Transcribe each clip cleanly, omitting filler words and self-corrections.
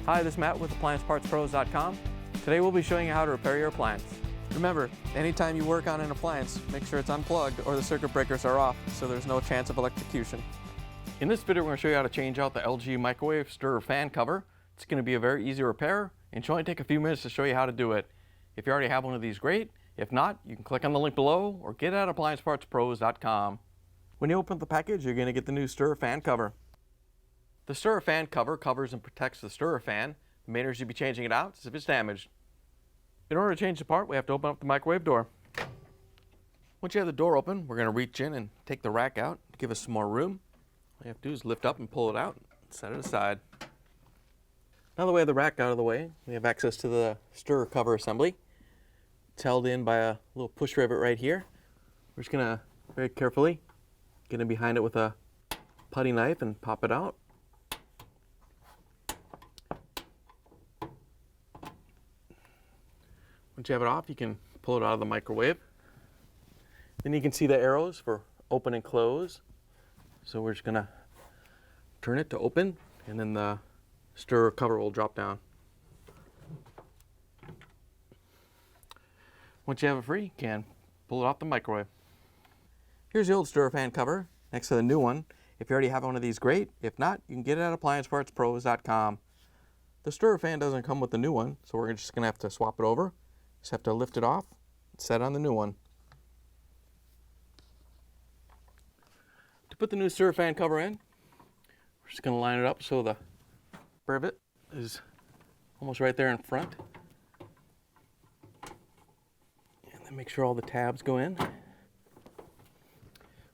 Hi, this is Matt with AppliancePartsPros.com. Today we'll be showing you how to repair your appliance. Remember, anytime you work on an appliance, make sure it's unplugged or the circuit breakers are off so there's no chance of electrocution. In this video, we're going to show you how to change out the LG microwave stirrer fan cover. It's going to be a very easy repair and should only take a few minutes to show you how to do it. If you already have one of these, great. If not, you can click on the link below or get it at AppliancePartsPros.com. When you open up the package, you're going to get the new stirrer fan cover. The stirrer fan cover covers and protects the stirrer fan. The main reason you'd be changing it out is if it's damaged. In order to change the part, we have to open up the microwave door. Once you have the door open, we're going to reach in and take the rack out to give us some more room. All you have to do is lift up and pull it out and set it aside. Now that we have the rack out of the way, we have access to the stirrer cover assembly. It's held in by a little push rivet right here. We're just going to very carefully get in behind it with a putty knife and pop it out. Once you have it off, you can pull it out of the microwave. Then you can see the arrows for open and close. So we're just going to turn it to open, and then the stirrer cover will drop down. Once you have it free, you can pull it off the microwave. Here's the old stirrer fan cover next to the new one. If you already have one of these, great. If not, you can get it at AppliancePartsPros.com. The stirrer fan doesn't come with the new one, so we're just going to have to swap it over. Just have to lift it off and set on the new one. To put the new stirrer fan cover in, we're just going to line it up so the rivet is almost right there in front. And then make sure all the tabs go in.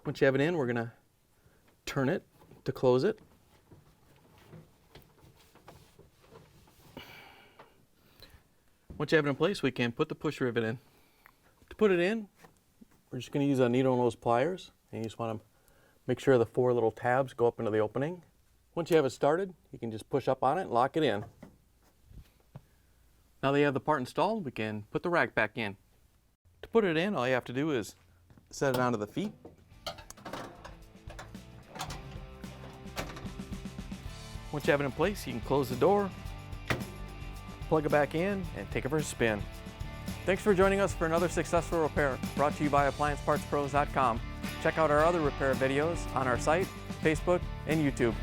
Once you have it in, we're going to turn it to close it. Once you have it in place, we can put the push rivet in. To put it in, we're just going to use a needlenose pliers, and you just want to make sure the 4 little tabs go up into the opening. Once you have it started, you can just push up on it and lock it in. Now that you have the part installed, we can put the rack back in. To put it in, all you have to do is set it onto the feet. Once you have it in place, you can close the door, plug it back in, and take it for a spin. Thanks for joining us for another successful repair brought to you by AppliancePartsPros.com. Check out our other repair videos on our site, Facebook, and YouTube.